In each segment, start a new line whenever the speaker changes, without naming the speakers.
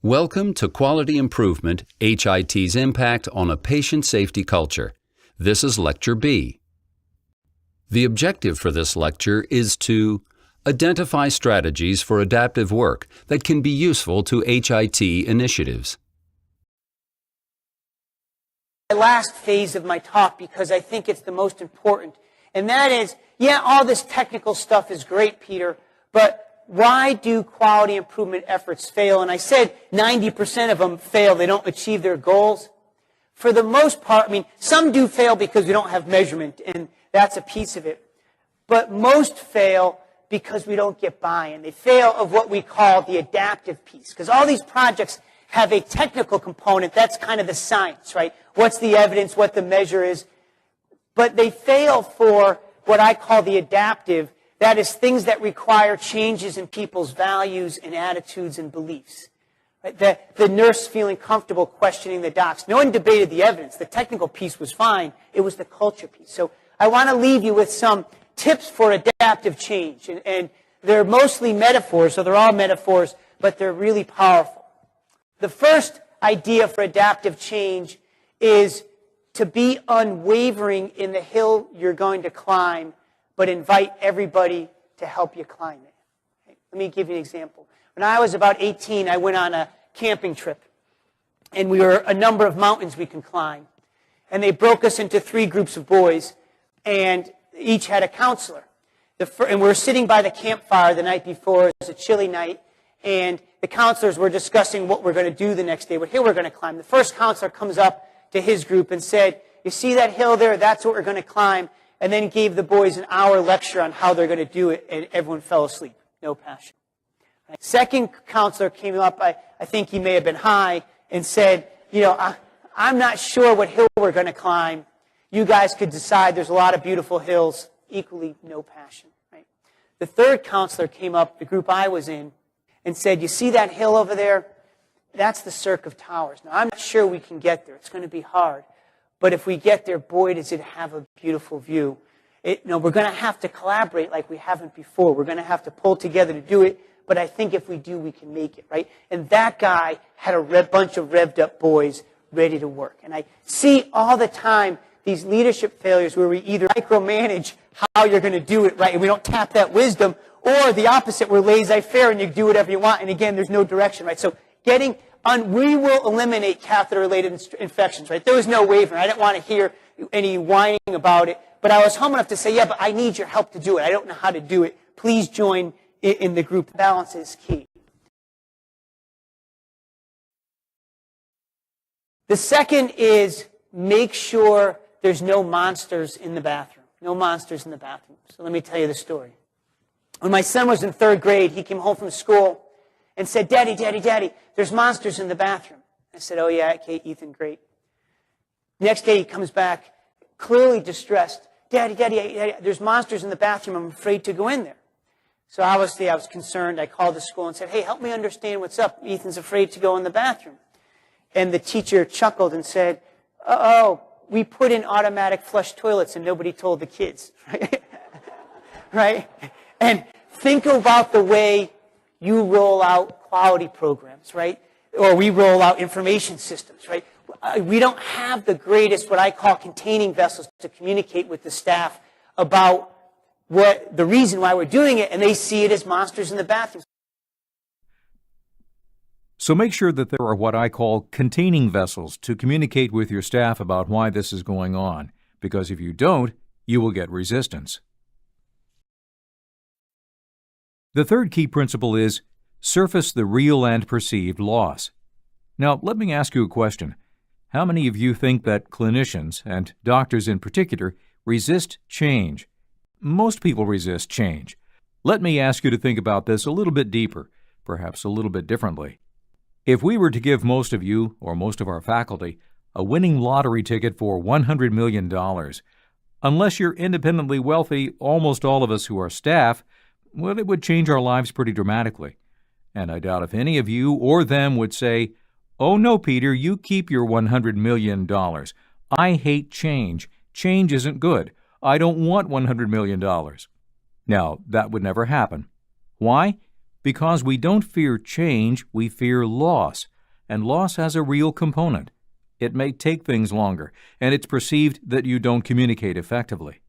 Welcome to Quality Improvement, HIT's Impact on a Patient Safety Culture. This is Lecture B. The objective for this lecture is to identify strategies for adaptive work that can be useful to HIT initiatives.
My last phase of my talk, because I think it's the most important, and that is, all this technical stuff is great, Peter, but why do quality improvement efforts fail? And I said 90% of them fail. They don't achieve their goals. For the most part, some do fail because we don't have measurement, and that's a piece of it. But most fail because we don't get buy-in. They fail of what we call the adaptive piece, because all these projects have a technical component. That's kind of the science, right? What's the evidence, what the measure is. But they fail for what I call the adaptive. That is, things that require changes in people's values and attitudes and beliefs. Right? The nurse feeling comfortable questioning the docs. No one debated the evidence. The technical piece was fine. It was the culture piece. So I want to leave you with some tips for adaptive change. And they're mostly metaphors, so they're all metaphors, but they're really powerful. The first idea for adaptive change is to be unwavering in the hill you're going to climb, but invite everybody to help you climb it. Okay? Let me give you an example. When I was about 18, I went on a camping trip, and we were a number of mountains we can climb. And they broke us into 3 groups of boys, and each had a counselor. And we were sitting by the campfire the night before. It was a chilly night, and the counselors were discussing what we're going to do the next day, what hill we're going to climb. The first counselor comes up to his group and said, "You see that hill there? That's what we're going to climb." And then gave the boys an hour lecture on how they're going to do it, and everyone fell asleep. No passion. Right. Second counselor came up, I think he may have been high, and said, I'm not sure what hill we're going to climb. You guys could decide. There's a lot of beautiful hills. Equally no passion. Right. The third counselor came up, the group I was in, and said, "You see that hill over there? That's the Cirque of Towers. Now, I'm not sure we can get there. It's going to be hard. But if we get there, boy, does it have a beautiful view. We're going to have to collaborate like we haven't before. We're going to have to pull together to do it. But I think if we do, we can make it," right? And that guy had a bunch of revved up boys ready to work. And I see all the time these leadership failures where we either micromanage how you're going to do it, right? And we don't tap that wisdom. Or the opposite, we're laissez-faire and you do whatever you want. And again, there's no direction, right? So we will eliminate catheter-related infections, right? There was no wavering. I didn't want to hear any whining about it. But I was humble enough to say, but I need your help to do it. I don't know how to do it. Please join in the group. Balance is key. The second is make sure there's no monsters in the bathroom. No monsters in the bathroom. So let me tell you the story. When my son was in 3rd grade, he came home from school and said, Daddy, there's monsters in the bathroom." I said, "Oh, yeah, okay, Ethan, great." Next day, he comes back, clearly distressed. Daddy, there's monsters in the bathroom. I'm afraid to go in there." So obviously, I was concerned. I called the school and said, "Hey, help me understand what's up. Ethan's afraid to go in the bathroom." And the teacher chuckled and said, we put in automatic flush toilets and nobody told the kids." Right? And think about the way you roll out quality programs, right? Or we roll out information systems, right? We don't have the greatest, what I call containing vessels to communicate with the staff about what the reason why we're doing it, and they see it as monsters in the bathroom.
So make sure that there are what I call containing vessels to communicate with your staff about why this is going on, because if you don't, you will get resistance. The third key principle is surface the real and perceived loss. Now, let me ask you a question. How many of you think that clinicians, and doctors in particular, resist change? Most people resist change. Let me ask you to think about this a little bit deeper, perhaps a little bit differently. If we were to give most of you, or most of our faculty, a winning lottery ticket for $100 million, unless you're independently wealthy, almost all of us who are staff, well, it would change our lives pretty dramatically. And I doubt if any of you or them would say, "Oh no, Peter, you keep your $100 million. I hate change. Change isn't good. I don't want $100 million. Now, that would never happen. Why? Because we don't fear change, we fear loss, and loss has a real component. It may take things longer, and it's perceived that you don't communicate effectively.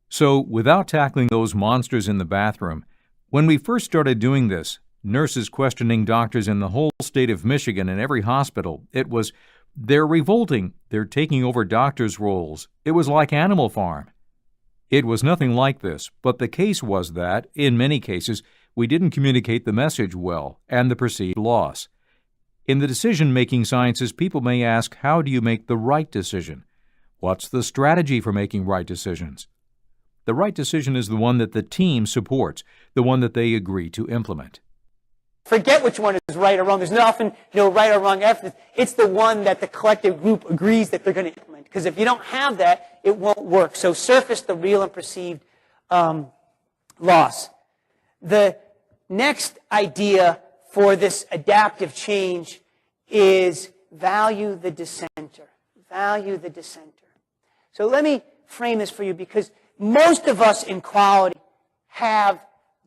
So, without tackling those monsters in the bathroom, when we first started doing this, nurses questioning doctors in the whole state of Michigan in every hospital, it was, they're revolting, they're taking over doctors' roles. It was like Animal Farm. It was nothing like this, but the case was that, in many cases, we didn't communicate the message well and the perceived loss. In the decision-making sciences, people may ask, how do you make the right decision? What's the strategy for making right decisions? The right decision is the one that the team supports, the one that they agree to implement.
Forget which one is right or wrong. There's often no right or wrong effort. It's the one that the collective group agrees that they're going to implement. Because if you don't have that, it won't work. So surface the real and perceived loss. The next idea for this adaptive change is value the dissenter. Value the dissenter. So let me frame this for you, because most of us in quality have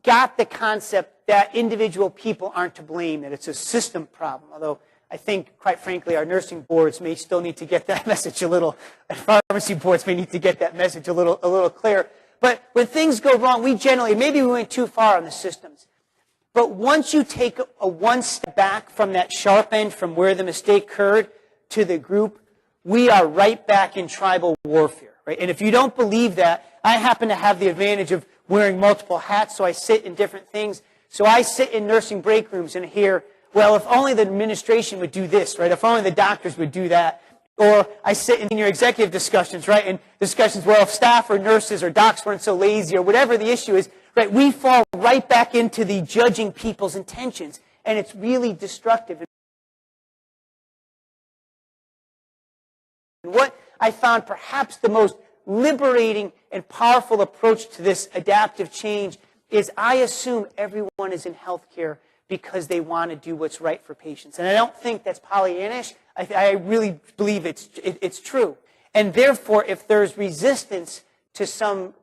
got the concept that individual people aren't to blame, that it's a system problem. Although I think, quite frankly, our nursing boards may still need to get that message a little, and pharmacy boards may need to get that message a little clearer. But when things go wrong, we generally, maybe we went too far on the systems. But once you take a one step back from that sharp end, from where the mistake occurred to the group, we are right back in tribal warfare, right? And if you don't believe that, I happen to have the advantage of wearing multiple hats, so I sit in different things. So I sit in nursing break rooms and hear, well, if only the administration would do this, right? If only the doctors would do that. Or I sit in senior executive discussions, right? And discussions, well, if staff or nurses or docs weren't so lazy or whatever the issue is, right? We fall right back into the judging people's intentions. And it's really destructive. And what I found perhaps the most liberating and powerful approach to this adaptive change is I assume everyone is in healthcare because they want to do what's right for patients. And I don't think that's Pollyannish. I really believe it's true. And therefore, if there's resistance to something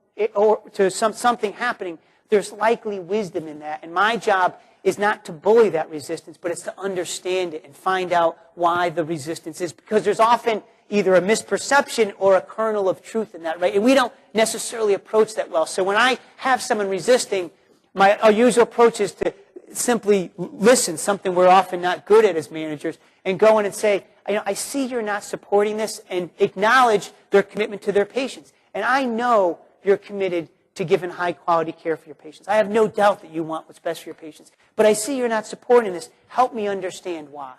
happening, there's likely wisdom in that. And my job is not to bully that resistance, but it's to understand it and find out why the resistance is. Because there's often either a misperception or a kernel of truth in that, right? And we don't necessarily approach that well. So when I have someone resisting, my usual approach is to simply listen, something we're often not good at as managers, and go in and say, I see you're not supporting this, and acknowledge their commitment to their patients. And I know you're committed to giving high quality care for your patients. I have no doubt that you want what's best for your patients. But I see you're not supporting this. Help me understand why.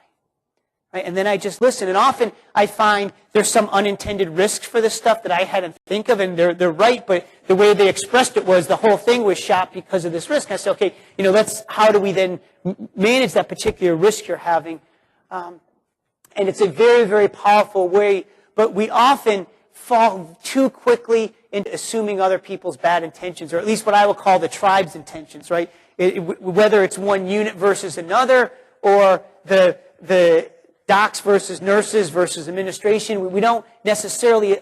Right? And then I just listen. And often I find there's some unintended risks for this stuff that I hadn't think of, and they're right, but the way they expressed it was the whole thing was shot because of this risk. And I said, okay, how do we then manage that particular risk you're having? And it's a very, very powerful way, but we often fall too quickly into assuming other people's bad intentions, or at least what I will call the tribe's intentions, right? Whether it's one unit versus another, or the docs versus nurses versus administration. We don't necessarily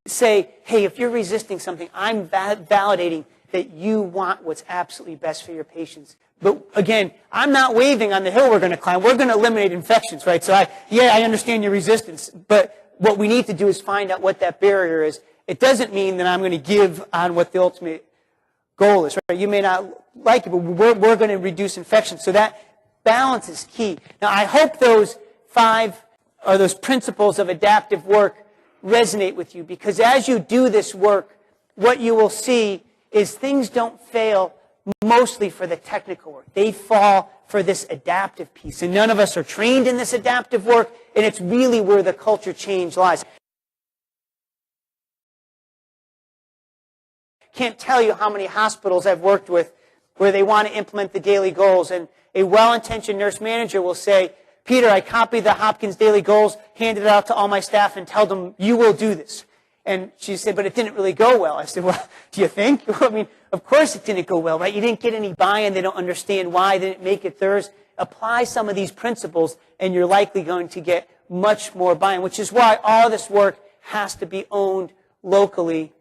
say, hey, if you're resisting something, I'm validating that you want what's absolutely best for your patients. But again, I'm not waving on the hill we're going to climb. We're going to eliminate infections, right? So I understand your resistance, but what we need to do is find out what that barrier is. It doesn't mean that I'm going to give on what the ultimate goal is, right? You may not like it, but we're going to reduce infections. So that balance is key. Now, I hope those 5 or those principles of adaptive work resonate with you, because as you do this work, what you will see is things don't fail mostly for the technical work. They fall for this adaptive piece. And none of us are trained in this adaptive work, and it's really where the culture change lies. Can't tell you how many hospitals I've worked with where they want to implement the daily goals, and a well-intentioned nurse manager will say, Peter, I copied the Hopkins daily goals, handed it out to all my staff, and told them, you will do this. And she said, but it didn't really go well. I said, well, do you think? I mean, of course it didn't go well, right? You didn't get any buy-in. They don't understand why. They didn't make it theirs. Apply some of these principles, and you're likely going to get much more buy-in, which is why all this work has to be owned locally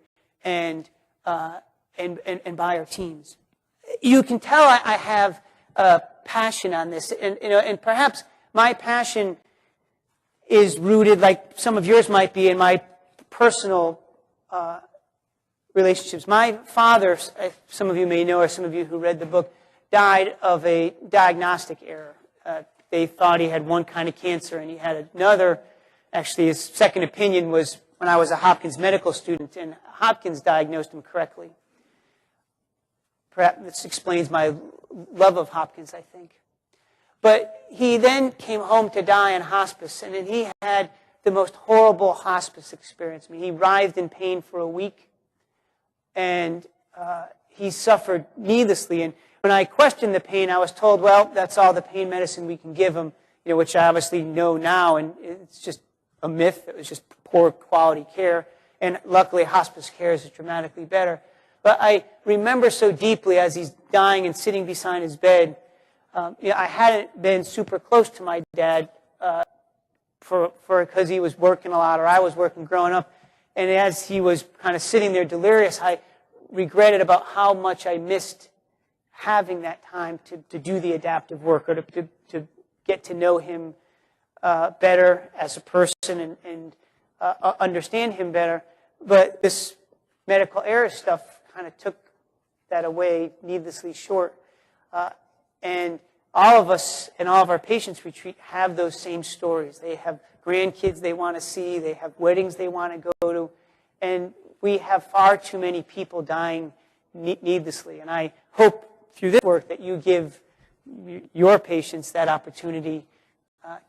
and by our teams. you can tell I have a passion on this, and perhaps my passion is rooted, like some of yours might be, in my personal relationships. My father, some of you may know, or some of you who read the book, died of a diagnostic error. They thought he had one kind of cancer, and he had another. Actually, his second opinion was when I was a Hopkins medical student, and Hopkins diagnosed him correctly. Perhaps this explains my love of Hopkins, I think. But he then came home to die in hospice, and then he had the most horrible hospice experience. I mean, he writhed in pain for a week, and he suffered needlessly. And when I questioned the pain, I was told, well, that's all the pain medicine we can give him, which I obviously know now, and it's just a myth. It was just poor quality care, and luckily hospice care is dramatically better. But I remember so deeply as he's dying and sitting beside his bed. I hadn't been super close to my dad because he was working a lot, or I was working growing up. And as he was kind of sitting there delirious, I regretted about how much I missed having that time to do the adaptive work, or to get to know him better as a person and understand him better. But this medical error stuff kind of took that away needlessly short. And all of us and all of our patients we treat have those same stories. They have grandkids they want to see. They have weddings they want to go to. And we have far too many people dying needlessly. And I hope through this work that you give your patients that opportunity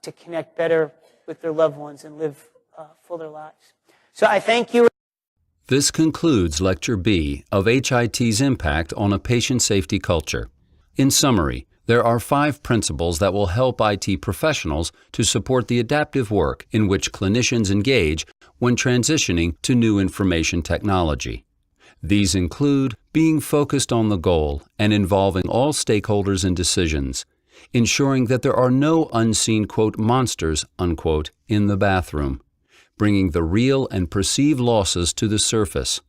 to connect better with their loved ones and live fuller lives. So I thank you.
This concludes Lecture B of HIT's impact on a patient safety culture. In summary, there are 5 principles that will help IT professionals to support the adaptive work in which clinicians engage when transitioning to new information technology. These include being focused on the goal and involving all stakeholders in decisions, ensuring that there are no unseen, quote, monsters, unquote, in the bathroom, bringing the real and perceived losses to the surface,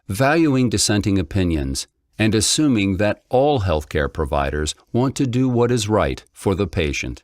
valuing dissenting opinions, and assuming that all healthcare providers want to do what is right for the patient.